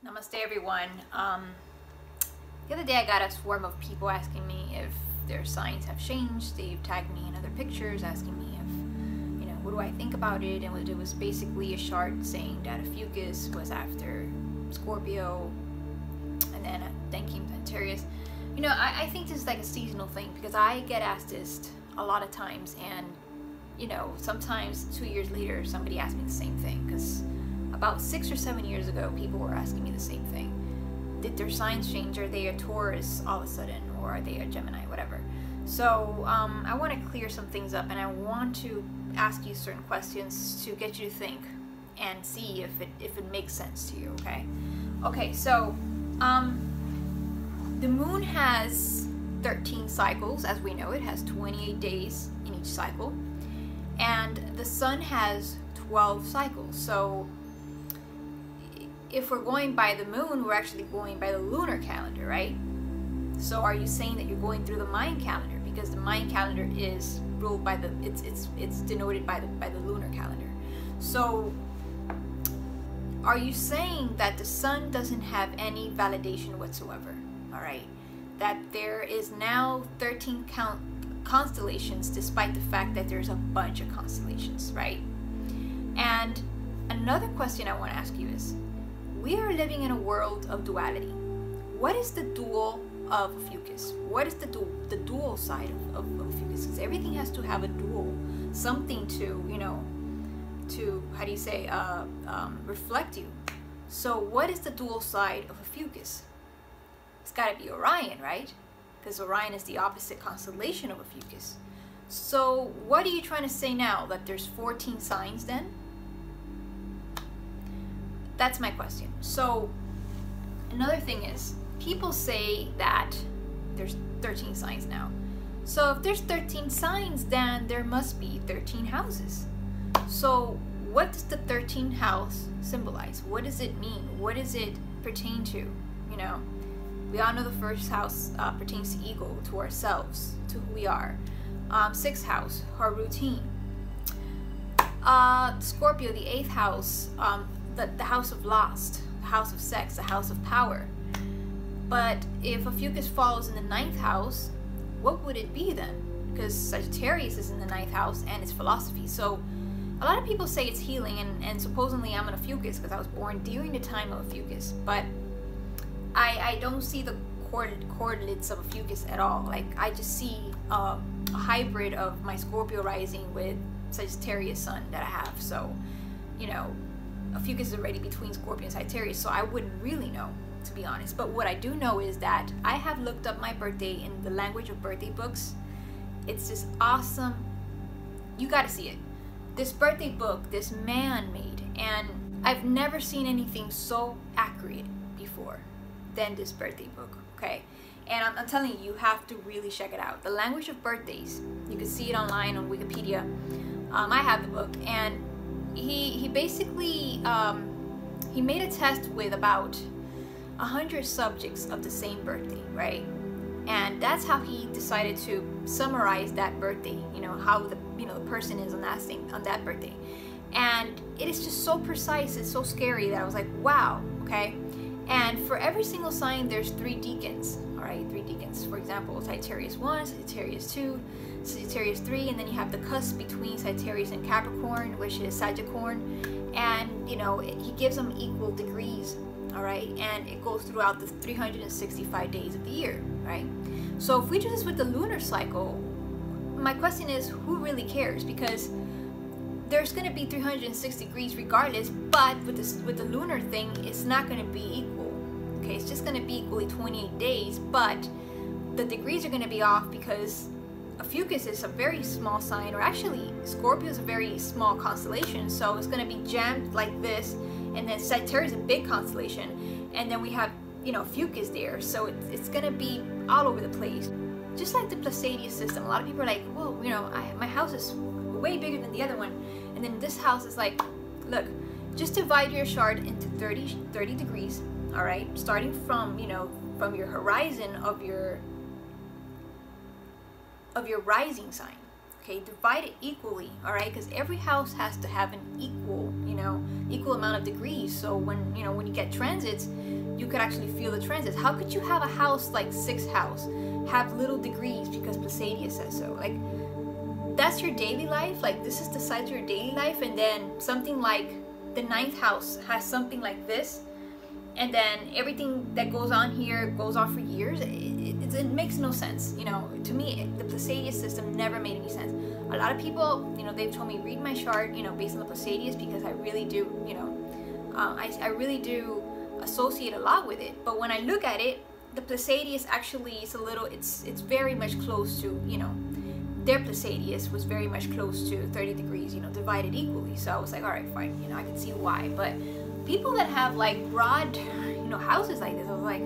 Namaste everyone. The other day I got a swarm of people asking me if their signs have changed. They've tagged me in other pictures asking me if, what do I think about it, and it was basically a chart saying that Ophiuchus was after Scorpio, and then came Sagittarius. I think this is like a seasonal thing because I get asked this a lot of times, and sometimes 2 years later somebody asked me the same thing, because about 6 or 7 years ago people were asking me the same thing. Did their signs change? Are they a Taurus all of a sudden, or are they a Gemini, whatever? So I want to clear some things up, and I want to ask you certain questions to get you to think and see if it makes sense to you. Okay, so the moon has 13 cycles, as we know. It has 28 days in each cycle, and the sun has 12 cycles. So if we're going by the moon, we're actually going by the lunar calendar, right? So are you saying that you're going through the Mayan calendar? Because the Mayan calendar is ruled by it's denoted by the lunar calendar. So are you saying that the sun doesn't have any validation whatsoever? All right, that there is now 13 constellations, despite the fact that there's a bunch of constellations, right? And another question I want to ask you is, we are living in a world of duality. What is the dual of Ophiuchus? What is the dual side of Ophiuchus? Because everything has to have a dual, something to, how do you say, reflect you. So what is the dual side of Ophiuchus? It's got to be Orion, right? Because Orion is the opposite constellation of Ophiuchus. So what are you trying to say now? That there's 14 signs then? That's my question. So another thing is, people say that there's 13 signs now. So if there's 13 signs, then there must be 13 houses. So what does the 13th house symbolize? What does it mean? What does it pertain to? We all know the first house pertains to ego, to ourselves, to who we are. Sixth house, our routine. Scorpio, the 8th house, the house of lust, the house of sex, the house of power. But if Ophiuchus falls in the 9th house, what would it be then? Because Sagittarius is in the 9th house and it's philosophy. So a lot of people say it's healing, and supposedly I'm an Ophiuchus because I was born during the time of Ophiuchus, but I don't see the coordinates of Ophiuchus at all. Like, I just see a hybrid of my Scorpio rising with Sagittarius sun that I have. So Ophiuchus is already between Scorpio and Sagittarius, so I wouldn't really know, to be honest. But what I do know is that I have looked up my birthday in the language of birthday books. It's just awesome. You gotta see it. This birthday book, this man made, and I've never seen anything so accurate before than this birthday book, okay? And I'm telling you, you have to really check it out. The language of birthdays, you can see it online on Wikipedia. I have the book, and he basically he made a test with about 100 subjects of the same birthday, right? And that's how he decided to summarize that birthday, how the person is on that birthday. And it is just so precise, it's so scary that I was like, wow, okay? And for every single sign there's 3 decans, all right? 3 decans. For example, Sagittarius 1, Sagittarius 2, Sagittarius 3, and then you have the cusp between Sagittarius and Capricorn, which is Saggicorn, and he gives them equal degrees, all right? And it goes throughout the 365 days of the year, right? So if we do this with the lunar cycle, my question is, who really cares? Because there's going to be 360 degrees regardless, but with the lunar thing, it's not going to be equal, okay? It's just going to be equally 28 days, but the degrees are going to be off because Ophiuchus is a very small sign, or actually Scorpio is a very small constellation, so it's going to be jammed like this, and then Sagittarius is a big constellation, and then we have Ophiuchus there, so it's going to be all over the place. Just like the Pleiadian system, a lot of people are like, well, my house is way bigger than the other one, and then this house is like, look, just divide your chart into 30 degrees, all right, starting from from your horizon of your rising sign, okay? Divide it equally, all right? Because every house has to have an equal amount of degrees. So when you get transits, you could actually feel the transits. How could you have a house like 6th house have little degrees because Placidia says so? Like, that's your daily life. Like, this is the size of your daily life, and then something like the 9th house has something like this, and then everything that goes on here goes on for years. It makes no sense, you know. To me, the Placidia system never made any sense. A lot of people, you know, they've told me read my chart, you know, based on the Placidias, because I really do, you know, I really do associate a lot with it. But when I look at it, the Placidius actually is a little, it's very much close to, you know, their Placidius was very much close to 30 degrees, you know, divided equally. So I was like, all right, fine, you know, I can see why. But people that have like broad, you know, houses like this, I was like,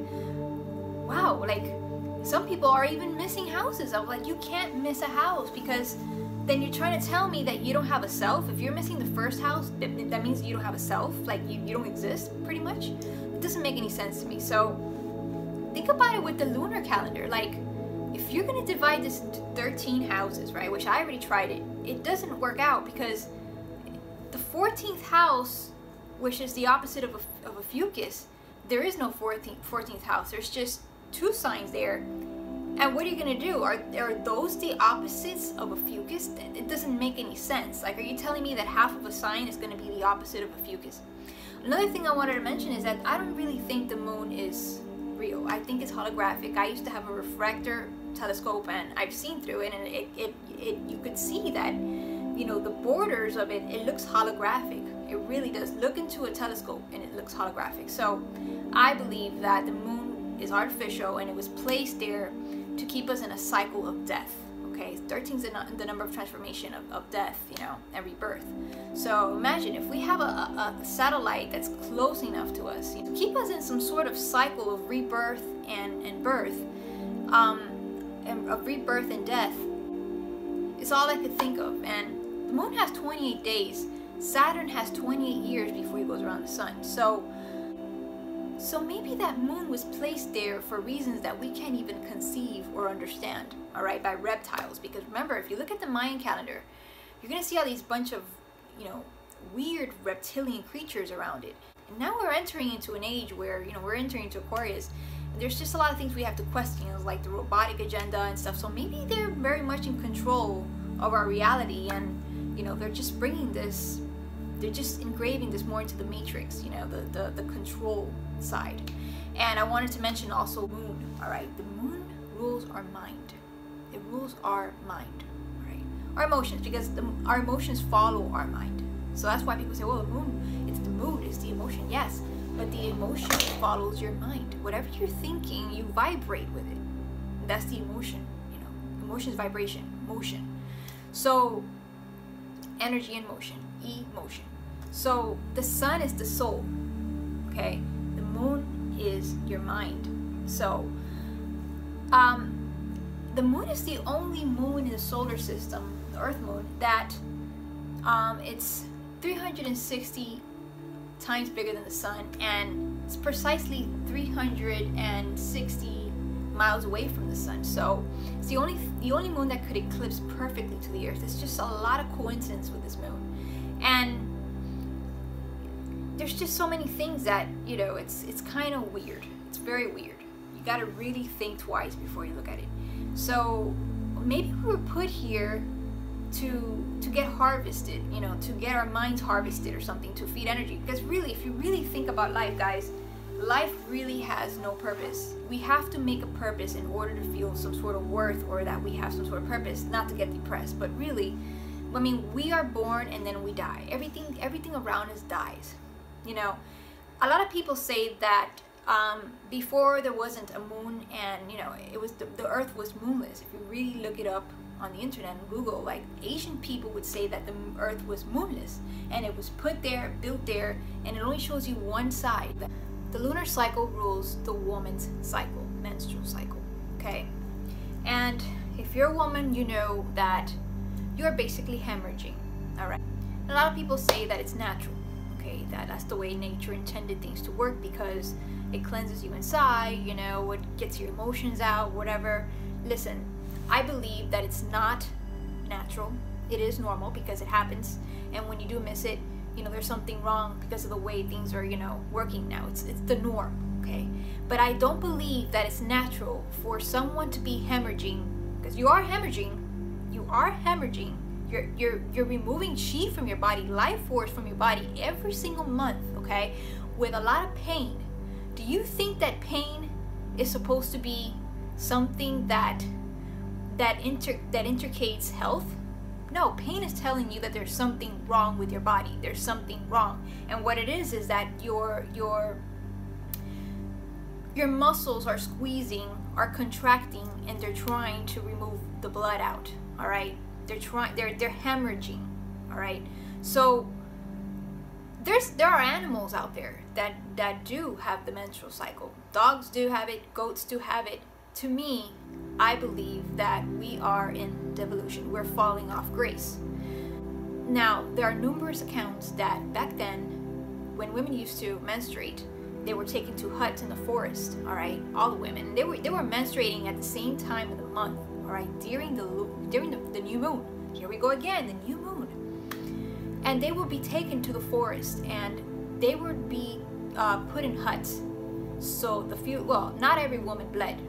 wow, like some people are even missing houses. I was like, you can't miss a house, because then you're trying to tell me that you don't have a self. If you're missing the 1st house, that means you don't have a self, like you don't exist, pretty much. It doesn't make any sense to me. So think about it with the lunar calendar. Like, if you're going to divide this into 13 houses, right, which I already tried it, it doesn't work out, because the 14th house, which is the opposite of Ophiuchus, there is no 14th house. There's just 2 signs there. And what are you going to do? Are those the opposites of Ophiuchus? It doesn't make any sense. Like, are you telling me that half of a sign is going to be the opposite of Ophiuchus? Another thing I wanted to mention is that I don't really think the moon is real. I think it's holographic. I used to have a refractor telescope, and I've seen through it, and you could see that, you know, the borders of it, it looks holographic. It really does. Look into a telescope and it looks holographic. So I believe that the moon is artificial, and it was placed there to keep us in a cycle of death. Okay, 13 is the number of transformation of death, you know, and rebirth. So imagine if we have a satellite that's close enough to us, you know, to keep us in some sort of cycle of rebirth and birth, and of rebirth and death. It's all I could think of. And the moon has 28 days. Saturn has 28 years before he goes around the sun. So maybe that moon was placed there for reasons that we can't even conceive or understand, all right, by reptiles. Because remember, if you look at the Mayan calendar, you're going to see all these bunch of, you know, weird reptilian creatures around it. And now we're entering into an age where, you know, we're entering into Aquarius, and there's just a lot of things we have to question, like the robotic agenda and stuff. So maybe they're very much in control of our reality, and, you know, they're just bringing this, they're just engraving this more into the matrix, you know, the control side. And I wanted to mention also moon, all right? The moon rules our mind. It rules our mind, right? Our emotions, because our emotions follow our mind. So that's why people say, well, the moon, it's the mood, it's the emotion. Yes, but the emotion follows your mind. Whatever you're thinking, you vibrate with it. That's the emotion, you know. Emotion is vibration, motion. So energy and motion, emotion. So the sun is the soul, okay? The moon is your mind. So the moon is the only moon in the solar system, the Earth moon, that it's 360 times bigger than the sun, and it's precisely 360 miles away from the sun. So it's the only moon that could eclipse perfectly to the Earth. It's just a lot of coincidence with this moon, and there's just so many things that, you know, it's kind of weird. It's very weird. You got to really think twice before you look at it. So maybe we were put here to get harvested, you know, to get our minds harvested or something, to feed energy. Because really, if you really think about life, guys, life really has no purpose. We have to make a purpose in order to feel some sort of worth, or that we have some sort of purpose, not to get depressed. But really, I mean, we are born and then we die. Everything around us dies. You know, a lot of people say that before there wasn't a moon, and, you know, it was the Earth was moonless. If you really look it up on the internet and Google, like, Asian people would say that the Earth was moonless, and it was put there, built there, and it only shows you one side. The lunar cycle rules the woman's cycle, menstrual cycle, okay? And if you're a woman, you know that you're basically hemorrhaging, all right? A lot of people say that it's natural, okay? That's the way nature intended things to work, because it cleanses you inside, you know, it gets your emotions out, whatever. Listen, I believe that it's not natural. It is normal because it happens, and when you do miss it, you know, there's something wrong because of the way things are, you know, working now. It's the norm, okay? But I don't believe that it's natural for someone to be hemorrhaging, because you are hemorrhaging. You are hemorrhaging. You're removing chi from your body, life force from your body every single month, okay? With a lot of pain. Do you think that pain is supposed to be something that inculcates health? No, pain is telling you that there's something wrong with your body. There's something wrong. And what it is that your muscles are squeezing, are contracting, and they're trying to remove the blood out. All right? They're hemorrhaging. All right? So there are animals out there that do have the menstrual cycle. Dogs do have it, goats do have it. To me, I believe that we are in devolution. We're falling off grace. Now, there are numerous accounts that back then, when women used to menstruate, they were taken to huts in the forest, all right? All the women. They were menstruating at the same time of the month, all right? During the new moon. Here we go again, the new moon. And they would be taken to the forest, and they would be put in huts. So not every woman bled.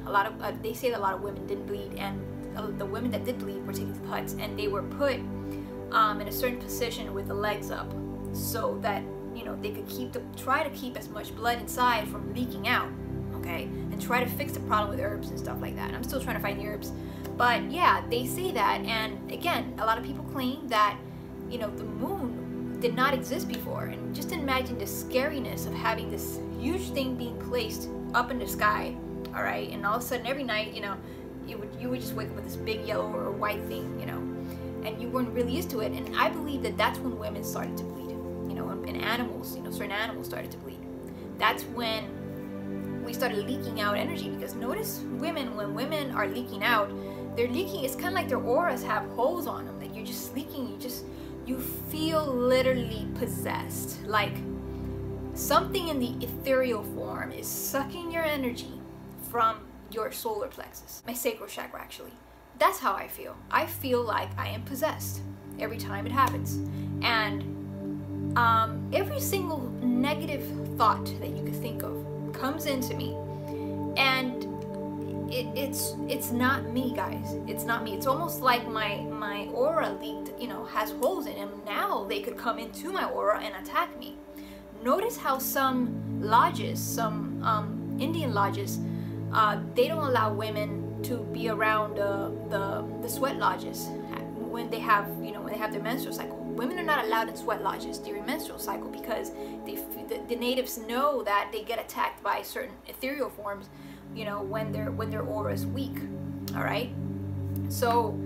They say that a lot of women didn't bleed, and the women that did bleed were taken to the huts, and they were put in a certain position with the legs up, so that they could try to keep as much blood inside from leaking out, okay, and try to fix the problem with herbs and stuff like that. I'm still trying to find the herbs, but yeah, they say that. And again, a lot of people claim that the moon did not exist before, and just imagine the scariness of having this huge thing being placed up in the sky, all right, and all of a sudden every night, you would just wake up with this big yellow or white thing, and you weren't really used to it. And I believe that that's when women started to bleed, and animals, certain animals started to bleed. That's when we started leaking out energy, because notice when women are leaking out, they're leaking, it's kind of like their auras have holes on them, like you're just leaking, you feel literally possessed, like something in the ethereal form is sucking your energy from your solar plexus, my sacral chakra actually. That's how I feel. I feel like I am possessed every time it happens. And every single negative thought that you could think of comes into me, and it's not me, guys. It's not me. It's almost like my aura leaked, has holes in it. Now they could come into my aura and attack me. Notice how some lodges, some Indian lodges, they don't allow women to be around the sweat lodges when they have their menstrual cycle. Women are not allowed in sweat lodges during menstrual cycle, because the natives know that they get attacked by certain ethereal forms, when their aura is weak. All right. So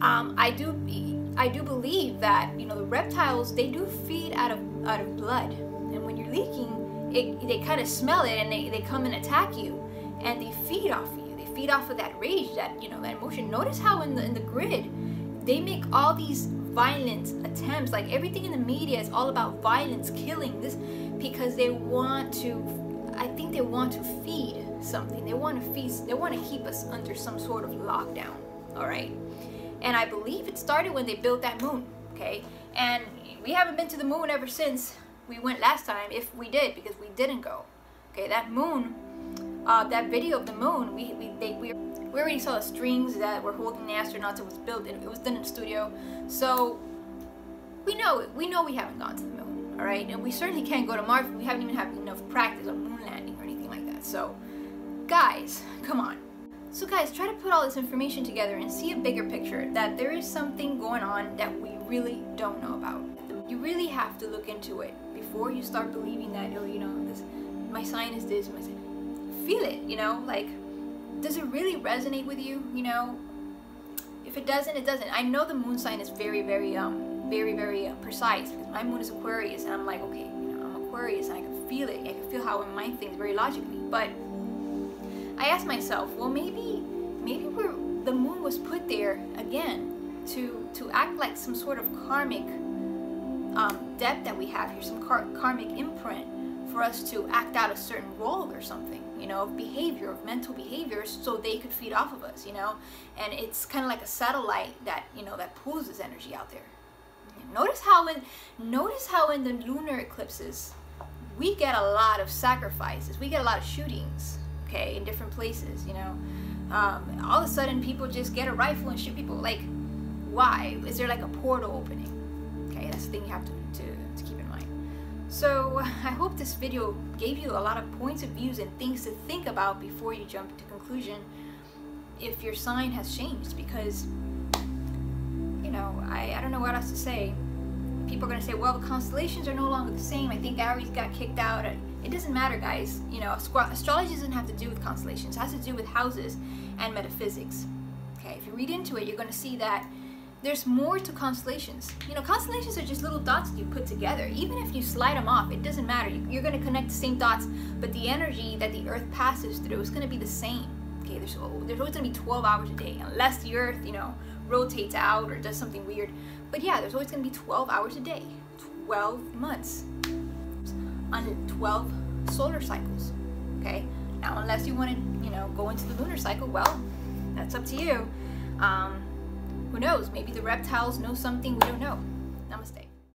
I do believe that the reptiles, they do feed out of blood, and when you're leaking, they kind of smell it, and they come and attack you, and they feed off of you. They feed off of that rage, that that emotion. Notice how in the grid, they make all these violent attempts. Like everything in the media is all about violence, killing, this, because they want to. I think they want to feed something. They want to feed. They want to keep us under some sort of lockdown. All right. And I believe it started when they built that moon. Okay. And we haven't been to the moon ever since we went last time, if we did, because we didn't go. Okay. That moon. That video of the moon. We already saw the strings that were holding the astronauts. It was built. It was done in the studio. So we know we haven't gone to the moon. All right. And we certainly can't go to Mars. We haven't even had enough practice on moon landing or anything like that. So, guys, come on. So guys, try to put all this information together and see a bigger picture, that there is something going on that we really don't know about. You really have to look into it before you start believing that, this, my sign is this, my sign. Feel it, like, does it really resonate with you? If it doesn't, it doesn't. I know the moon sign is very, very, very precise, because my moon is Aquarius, and I'm like, okay, I'm Aquarius, and I can feel it. I can feel how I mind things very logically. But I asked myself, well, maybe the moon was put there again to act like some sort of karmic debt that we have here, some karmic imprint for us to act out a certain role or something, of behavior, of mental behaviors, so they could feed off of us, and it's kind of like a satellite that, that pulls this energy out there. Notice how in the lunar eclipses, we get a lot of sacrifices, we get a lot of shootings, okay, in different places, you know. All of a sudden people just get a rifle and shoot people. Like, why? Is there like a portal opening? Okay, that's the thing you have to keep in mind. So I hope this video gave you a lot of points of views and things to think about before you jump to conclusion if your sign has changed, because, you know, I don't know what else to say. People are going to say, well, the constellations are no longer the same. I think Aries got kicked out. It doesn't matter, guys. You know, astrology doesn't have to do with constellations. It has to do with houses and metaphysics. Okay, if you read into it, you're going to see that there's more to constellations. You know, constellations are just little dots you put together. Even if you slide them off, it doesn't matter. You're going to connect the same dots, but the energy that the Earth passes through is going to be the same. Okay, there's always going to be 12 hours a day, unless the Earth, you know, rotates out or does something weird. But yeah, there's always going to be 12 hours a day, 12 months, on 12 solar cycles. Okay, now unless you want to, you know, go into the lunar cycle, well, that's up to you. Who knows? Maybe the reptiles know something we don't know. Namaste.